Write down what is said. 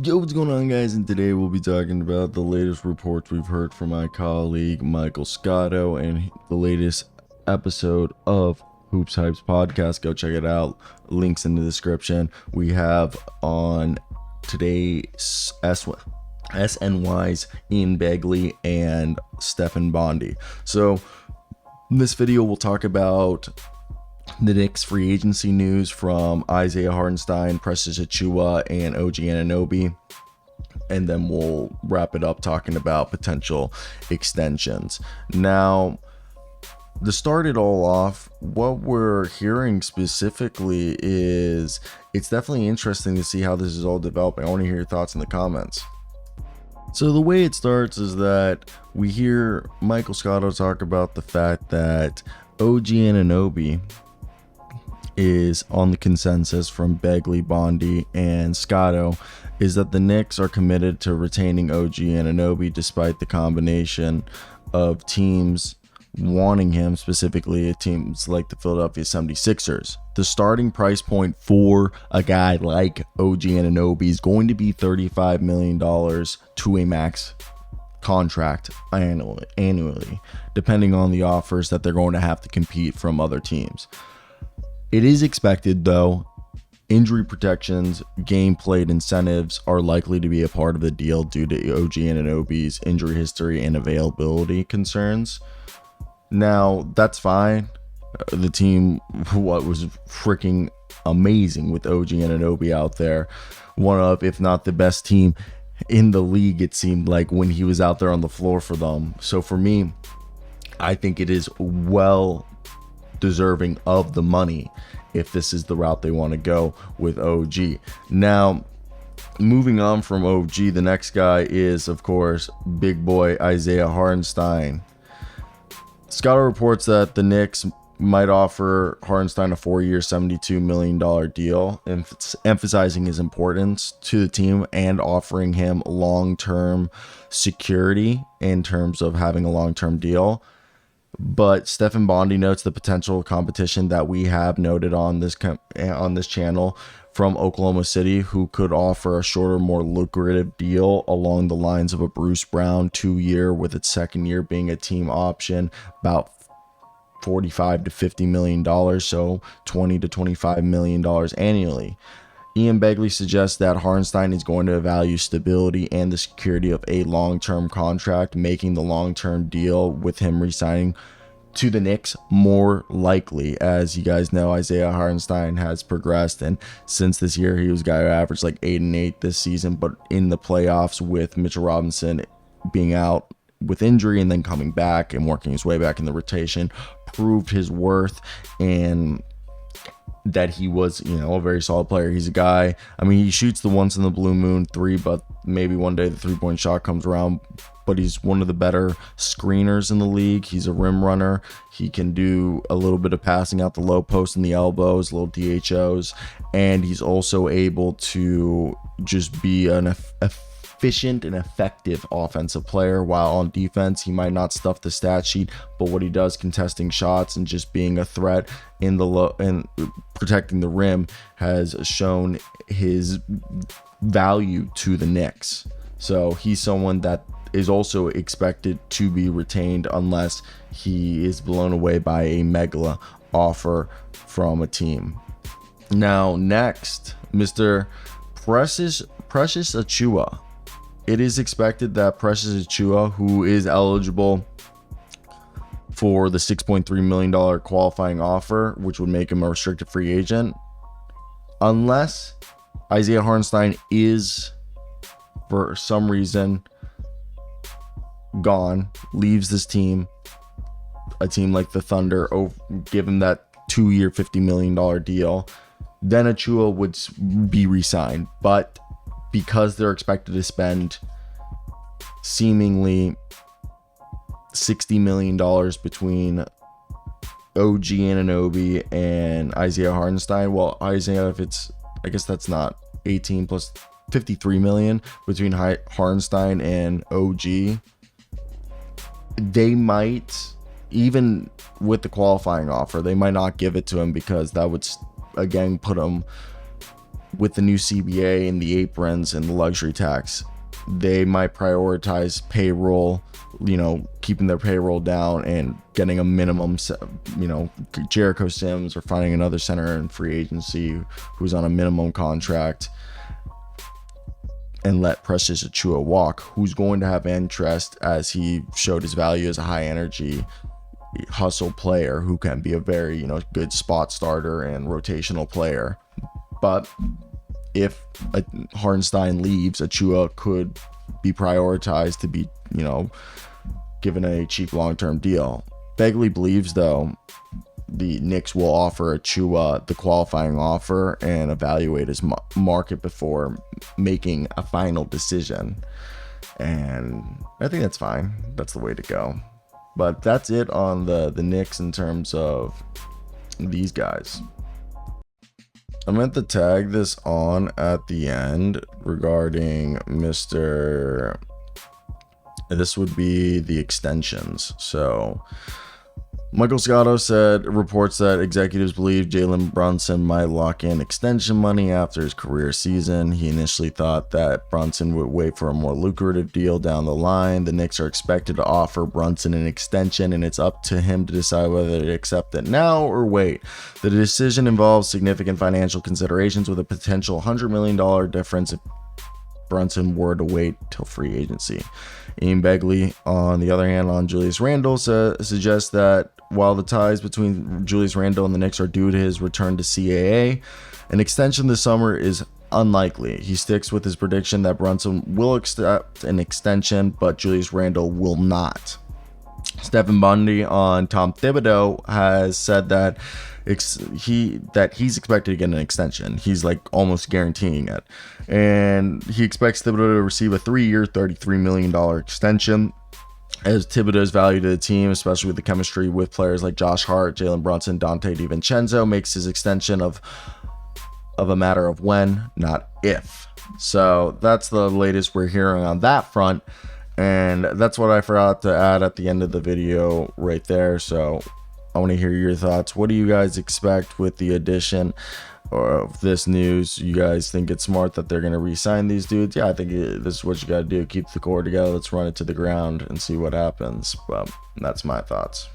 Yo, what's going on, guys? And today we'll be talking about the latest reports we've heard from my colleague Michael Scotto and the latest episode of Hoops Hypes podcast. Go check it out. Links in the description. We have on today's SNY's Ian Begley and Stephen Bondy. So in this video, we'll talk about the Knicks free agency news from Isaiah Hartenstein, Precious Achiuwa, and OG Anunoby. And then we'll wrap it up talking about potential extensions. Now, to start it all off, what we're hearing specifically is it's definitely interesting to see how this is all developing. I want to hear your thoughts in the comments. So the way it starts is that we hear Michael Scotto talk about the fact that OG Anunoby is on the consensus from Begley, Bondy, and Scotto is that the Knicks are committed to retaining OG Anunoby despite the combination of teams wanting him, specifically teams like the Philadelphia 76ers. The starting price point for a guy like OG Anunoby is going to be $35 million to a max contract annually, depending on the offers that they're going to have to compete from other teams. It is expected, though, injury protections, game played incentives are likely to be a part of the deal due to OG Anunoby's injury history and availability concerns. Now, that's fine. The team, what was freaking amazing with OG Anunoby out there, one of, if not the best team in the league, it seemed like, when he was out there on the floor for them. So for me, I think it is well deserving of the money if this is the route they want to go with OG. Now, moving on from OG, the next guy is, of course, big boy Isaiah Hartenstein. Scotto reports that the Knicks might offer Hartenstein a 4-year, $72 million deal, emphasizing his importance to the team and offering him long-term security in terms of having a long-term deal. But Stephen Bondy notes the potential competition that we have noted on this channel from Oklahoma City, who could offer a shorter, more lucrative deal along the lines of a Bruce Brown 2-year, with its second year being a team option, about $45 to $50 million, so $20 to $25 million annually. Ian Begley suggests that Hartenstein is going to value stability and the security of a long-term contract, making the long-term deal with him re-signing to the Knicks more likely. As you guys know, Isaiah Hartenstein has progressed, and since this year, he was a guy who averaged like 8-8 this season, but in the playoffs with Mitchell Robinson being out with injury and then coming back and working his way back in the rotation, proved his worth and that he was, a very solid player. He's a guy, he shoots the once in the blue moon three, but maybe one day the three-point shot comes around, but he's one of the better screeners in the league. He's a rim runner. He can do a little bit of passing out the low post and the elbows, little DHOs, and he's also able to just be an efficient and effective offensive player, while on defense he might not stuff the stat sheet, but what he does contesting shots and just being a threat in the low and protecting the rim has shown his value to the Knicks. So he's someone that is also expected to be retained unless he is blown away by a mega offer from a team. Now, next, Mr. Precious Achiuwa. It is expected that Precious Achiuwa, who is eligible for the $6.3 million qualifying offer, which would make him a restricted free agent, unless Isaiah Hartenstein is, for some reason, gone, leaves this team, a team like the Thunder, give him that 2-year, $50 million deal, then Achiuwa would be re-signed. But because they're expected to spend seemingly $60 million between OG Anunoby and Isaiah Hartenstein. Well, Isaiah, I guess that's not 18 plus 53 million between Hartenstein and OG. They might, even with the qualifying offer, they might not give it to him because that would again put him with the new CBA and the aprons and the luxury tax, they might prioritize payroll, keeping their payroll down and getting a minimum, Jericho Sims, or finding another center in free agency who's on a minimum contract, and let Precious Achiuwa walk, who's going to have interest as he showed his value as a high energy hustle player who can be a very, good spot starter and rotational player. But if Hartenstein leaves, Achiuwa could be prioritized to be, given a cheap long-term deal. Begley believes, though, the Knicks will offer Achiuwa the qualifying offer and evaluate his market before making a final decision. And I think that's fine. That's the way to go. But that's it on the Knicks in terms of these guys. I meant to tag this on at the end regarding this would be the extensions. So Michael Scotto reports that executives believe Jalen Brunson might lock in extension money after his career season. He initially thought that Brunson would wait for a more lucrative deal down the line. The Knicks are expected to offer Brunson an extension, and it's up to him to decide whether to accept it now or wait. The decision involves significant financial considerations, with a potential $100 million difference if Brunson were to wait till free agency. Ian Begley, on the other hand, on Julius Randle, suggests that while the ties between Julius Randle and the Knicks are due to his return to CAA, an extension this summer is unlikely. He sticks with his prediction that Brunson will accept an extension, but Julius Randle will not. Stephen Bundy on Tom Thibodeau has said that he's expected to get an extension. He's like almost guaranteeing it, and he expects Thibodeau to receive a 3-year, $33 million extension, as Thibodeau's value to the team, especially with the chemistry with players like Josh Hart, Jalen Brunson, Dante DiVincenzo, makes his extension of a matter of when, not if. So that's the latest we're hearing on that front, and that's what I forgot to add at the end of the video right there. So I want to hear your thoughts. What do you guys expect with the addition of this news? You guys think it's smart that they're going to re-sign these dudes? Yeah, I think this is what you got to do. Keep the core together. Let's run it to the ground and see what happens. But that's my thoughts.